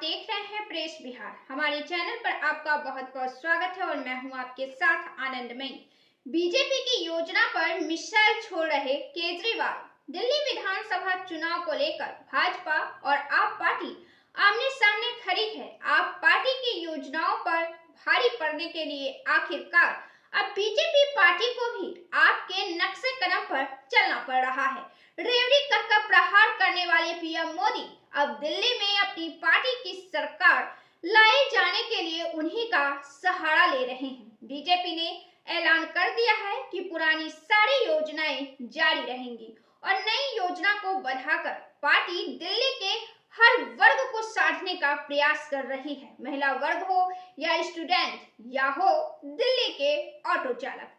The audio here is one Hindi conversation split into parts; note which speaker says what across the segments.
Speaker 1: देख रहे हैं प्रेस बिहार। हमारे चैनल पर आपका बहुत बहुत स्वागत है और मैं हूं आपके साथ आनंदमयी। बीजेपी की योजना पर मिसाइल छोड़ रहे केजरीवाल। दिल्ली विधानसभा चुनाव को लेकर भाजपा और आप पार्टी आमने सामने खड़ी है। आप पार्टी की योजनाओं पर भारी पड़ने के लिए आखिरकार अब बीजेपी पार्टी को भी आपके नक्शे कदम पर चलना पड़ रहा है। रेवड़ी कहकर प्रहार करने वाले पीएम मोदी अब दिल्ली में अपनी पार्टी की सरकार लाए जाने के लिए उन्हीं का सहारा ले रहे हैं। बीजेपी ने ऐलान कर दिया है कि पुरानी सारी योजनाएं जारी रहेंगी और नई योजना को बढ़ाकर पार्टी दिल्ली के हर वर्ग को साधने का प्रयास कर रही है। महिला वर्ग हो या स्टूडेंट या हो दिल्ली के ऑटो चालक,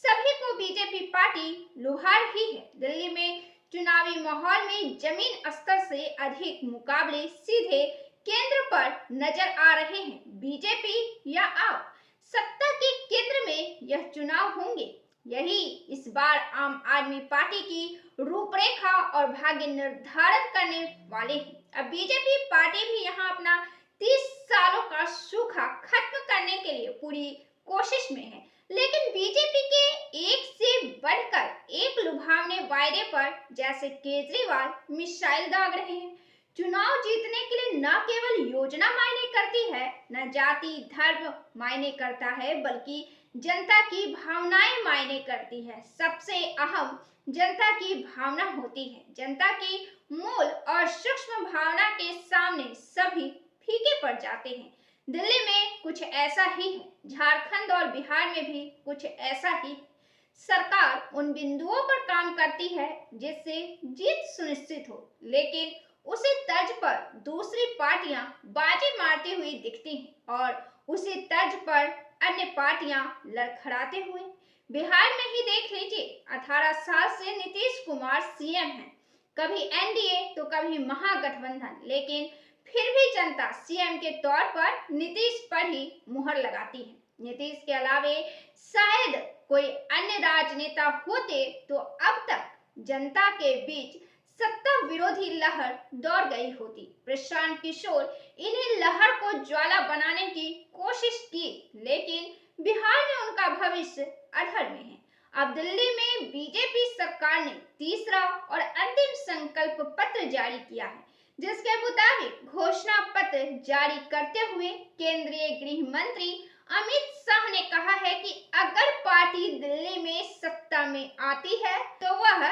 Speaker 1: सभी को बीजेपी पार्टी लुभार ही है। दिल्ली में चुनावी माहौल में जमीन स्तर से अधिक मुकाबले सीधे केंद्र पर नजर आ रहे हैं। बीजेपी या आप सत्ता के केंद्र में यह चुनाव होंगे, यही इस बार आम आदमी पार्टी की रूपरेखा और भाग्य निर्धारण करने वाले हैं। अब बीजेपी पार्टी भी यहां अपना 30 सालों का सूखा खत्म करने के लिए पूरी कोशिश में है, लेकिन बीजेपी के एक से बढ़कर एक लुभावने वायदे पर जैसे केजरीवाल मिसाइल दाग रहे हैं। चुनाव जीतने के लिए न केवल योजना मायने करती है, न जाति धर्म मायने करता है, बल्कि जनता की भावनाएं मायने करती है। सबसे अहम जनता की भावना होती है। जनता की मूल और सूक्ष्म भावना के सामने सभी फीके पड़ जाते हैं। दिल्ली में कुछ ऐसा ही है, झारखंड और बिहार में भी कुछ ऐसा ही है। सरकार उन बिंदुओं पर काम करती है जिससे जीत सुनिश्चित हो, लेकिन उसी तर्ज पर दूसरी पार्टियां बाजी मारती हुई दिखती हैं और उसी तर्ज पर अन्य पार्टियां लड़खड़ाते हुए। बिहार में ही देख लीजिए, 18 साल से नीतीश कुमार सीएम हैं, कभी एनडीए तो कभी महागठबंधन, लेकिन फिर भी जनता सीएम के तौर पर नीतीश पर ही मुहर लगाती है। नीतीश के अलावे शायद कोई अन्य राजनेता होते तो अब तक जनता के बीच सत्ता विरोधी लहर दौड़ गई होती। प्रशांत किशोर इन्हीं लहर को ज्वाला बनाने की कोशिश की, लेकिन बिहार में उनका भविष्य अधर में है। अब दिल्ली में बीजेपी सरकार ने तीसरा और अंतिम संकल्प पत्र जारी किया है, जिसके मुताबिक घोषणा पत्र जारी करते हुए केंद्रीय गृह मंत्री अमित शाह ने कहा है कि अगर पार्टी दिल्ली में सत्ता में आती है तो वह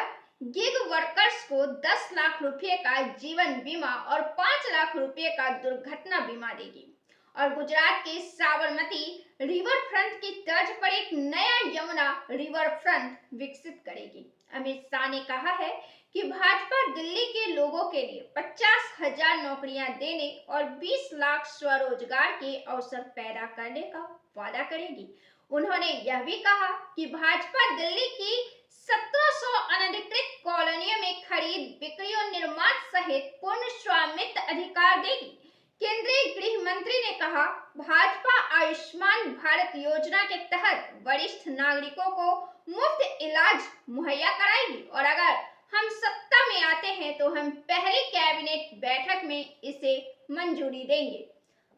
Speaker 1: गिग वर्कर्स को 10 लाख रुपए का जीवन बीमा और 5 लाख रुपए का दुर्घटना बीमा देगी और गुजरात के साबरमती रिवर फ्रंट की तर्ज पर एक नया यमुना रिवर फ्रंट विकसित करेगी। अमित शाह ने कहा है कि भाजपा दिल्ली के लोगों के लिए 50,000 नौकरियां देने और 20 लाख स्वरोजगार के अवसर पैदा करने का वादा करेगी। उन्होंने यह भी कहा कि भाजपा दिल्ली की 1700 अनधिकृत कॉलोनियों में खरीद बिक्री और निर्माण सहित पूर्ण स्वामित्व अधिकार देगी। केंद्रीय गृह मंत्री ने कहा, भाजपा आयुष्मान भारत योजना के तहत वरिष्ठ नागरिकों को मुफ्त इलाज मुहैया कराएगी और अगर हम सत्ता में आते हैं तो हम पहली कैबिनेट बैठक में इसे मंजूरी देंगे।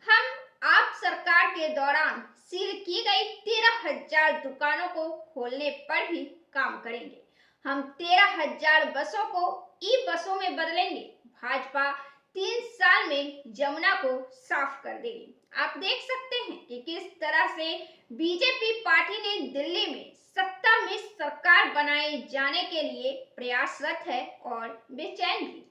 Speaker 1: हम आप सरकार के दौरान सील की गई 13,000 दुकानों को खोलने पर भी काम करेंगे। हम 13,000 बसों को ई बसों में बदलेंगे। भाजपा 3 साल में यमुना को साफ कर देगी। आप देख सकते हैं कि किस तरह से बीजेपी पार्टी ने दिल्ली में सत्ता में सरकार बनाए जाने के लिए प्रयासरत है और बेचैन भी।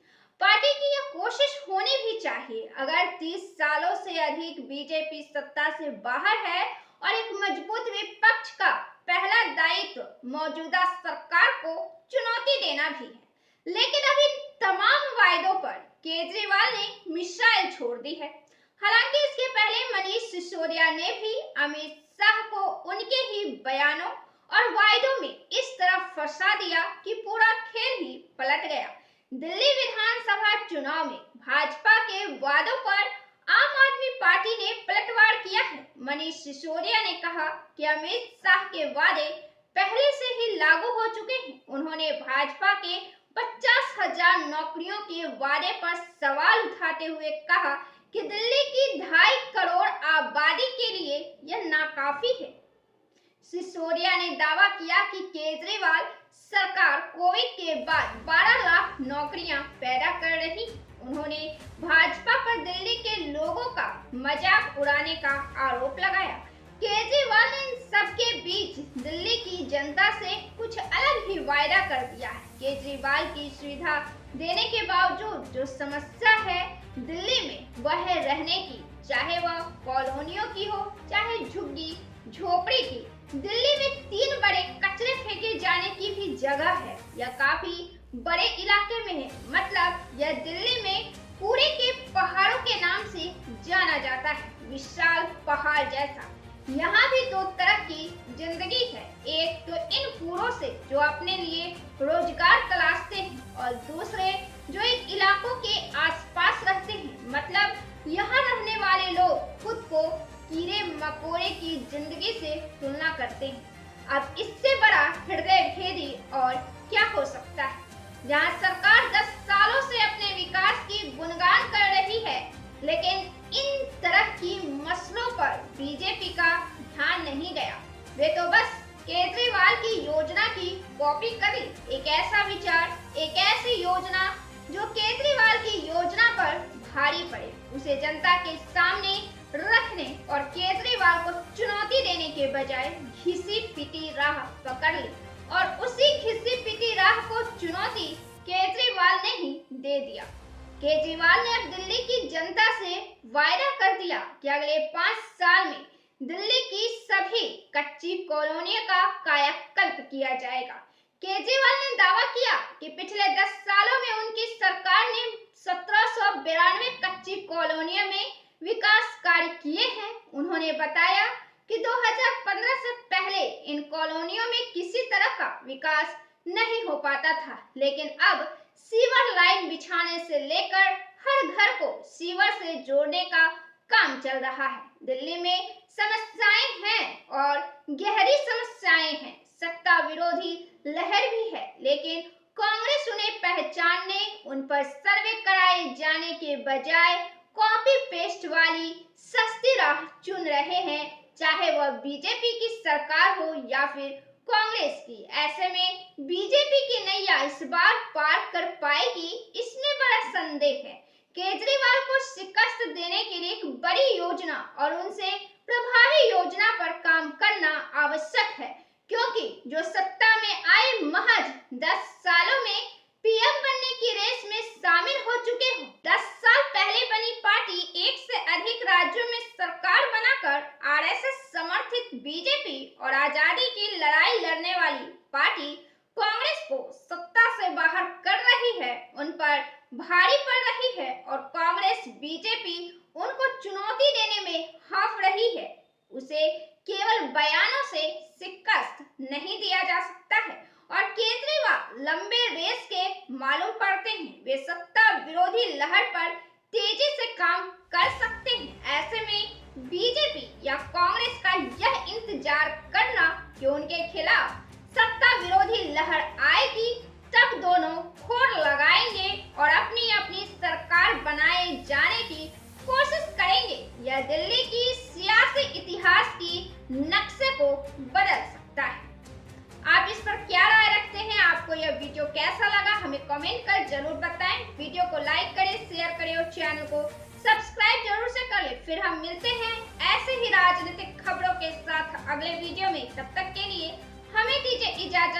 Speaker 1: पार्टी की यह कोशिश होनी भी चाहिए। अगर 30 सालों से अधिक बीजेपी सत्ता से बाहर है और एक मजबूत विपक्ष का पहला दायित्व मौजूदा सरकार को चुनौती देना भी है, लेकिन अब इन तमाम वायदों पर केजरीवाल ने मिसाइल छोड़ दी है। हालांकि इसके पहले मनीष सिसोदिया ने भी अमित शाह को उनके ही बयानों और वायदों में इस तरह फंसा दिया कि पूरा खेल ही पलट गया। दिल्ली विधानसभा चुनाव में भाजपा के वादों पर आम आदमी पार्टी ने पलटवार किया है। मनीष सिसोदिया ने कहा कि अमित शाह के वादे पहले से ही लागू हो चुके हैं। उन्होंने भाजपा के 50,000 नौकरियों के वादे पर सवाल उठाते हुए कहा कि दिल्ली की 2.5 करोड़ आबादी के लिए यह नाकाफी है। सिसोदिया ने दावा किया कि केजरीवाल सरकार कोविड के बाद 12 लाख नौकरियां पैदा कर रही। उन्होंने भाजपा पर दिल्ली के लोगों का मजाक उड़ाने का आरोप लगाया। केजरीवाल ने इन सबके बीच दिल्ली की जनता से कुछ अलग ही वायदा कर दिया है। केजरीवाल की सुविधा देने के बावजूद जो समस्या है दिल्ली में वह है रहने की, चाहे वह कॉलोनियों की हो चाहे झुग्गी झोपड़ी की। दिल्ली में 3 बड़े कचरे फेंके जाने की भी जगह है। यह काफी बड़े इलाके में है, मतलब यह दिल्ली में कूड़े के पहाड़ों के नाम से जाना जाता है, विशाल पहाड़ जैसा। यहाँ भी 2 तरह की जिंदगी है, एक तो इन कूड़ों से जो अपने लिए रोजगार तलाशते हैं और दूसरे जो इन इलाकों के आसपास रहते हैं, मतलब यहाँ रहने वाले लोग खुद को कीड़े मकोड़े की जिंदगी से तुलना करते हैं। अब इससे बड़ा हृदय भेदी और क्या हो सकता है, जहाँ सरकार 10 सालों से अपने विकास की गुणगान कर रही है, लेकिन इन तरह की मसलों पर बीजेपी का ध्यान नहीं गया। वे तो बस केजरीवाल की योजना की कॉपी करी। एक ऐसा विचार, एक ऐसी योजना जो केजरीवाल की योजना पर भारी पड़े, उसे जनता के सामने रखने और केजरीवाल को चुनौती देने के बजाय घिसी पिटी राह पकड़ ली और उसी घिसी पिटी राह को चुनौती केजरीवाल ने ही दे दिया। केजरीवाल ने अब दिल्ली की जनता से वायदा कर दिया कि अगले 5 साल में दिल्ली की सभी कच्ची कॉलोनियों का कायाकल्प किया जाएगा। केजरीवाल ने दावा किया कि पिछले 10 सालों में उनकी सरकार ने 1792 कच्ची कॉलोनियों में विकास कार्य किए हैं। उन्होंने बताया कि 2015 से पहले इन कॉलोनियों में किसी तरह का विकास नहीं हो पाता था, लेकिन अब सीवर लाइन बिछाने से लेकर हर घर को सीवर से जोड़ने का काम चल रहा है। दिल्ली में समस्याएं हैं और गहरी समस्याएं हैं। सत्ता विरोधी लहर भी है, लेकिन कांग्रेस उन्हें पहचानने, उन पर सर्वे कराए जाने के बजाय कॉपी पेस्ट वाली सस्ती राह चुन रहे हैं, चाहे वह बीजेपी की सरकार हो या फिर कांग्रेस की। ऐसे में बीजेपी की नैया इस बार पार कर पाएगी, इसमें बड़ा संदेह है। केजरीवाल को शिकस्त देने के लिए एक बड़ी योजना और उनसे प्रभावी योजना पर काम करना आवश्यक है, क्योंकि जो सत्ता में आए महज 10 सालों में पीएम बनने की रेस में शामिल हो चुके हो। 10 साल पहले बनी पार्टी एक से अधिक राज्यों में सरकार बनाकर आरएसएस समर्थित बीजेपी और आजादी की लड़ाई लड़ने वाली पार्टी कांग्रेस को सत्ता से बाहर कर रही है, उन पर भारी पड़ रही है और कांग्रेस बीजेपी उनको चुनौती देने में हाफ रही है। उसे केवल बयानों से शिकस्त नहीं दिया जा सकता है और केजरीवाल लंबे रेस के मालूम पड़ते हैं। वे सत्ता विरोधी लहर पर तेजी से काम कर सकते हैं। ऐसे में बीजेपी या कांग्रेस का यह इंतजार करना कि उनके खिलाफ सत्ता विरोधी लहर आएगी, तब दोनों खोर लगाएंगे और अपनी अपनी सरकार बनाए जाने की कोशिश करेंगे, यह दिल्ली की सियासी इतिहास की नक्शे को बदल सकता है। आप इस पर क्या राय रखते हैं? आपको यह वीडियो कैसा लगा हमें कमेंट कर जरूर बताएं। वीडियो को लाइक करें, शेयर करें और चैनल को सब्सक्राइब जरूर से कर लें। फिर हम मिलते हैं ऐसे ही राजनीतिक खबरों के साथ अगले वीडियो में। तब तक के लिए हमें दीजिए इजाजत।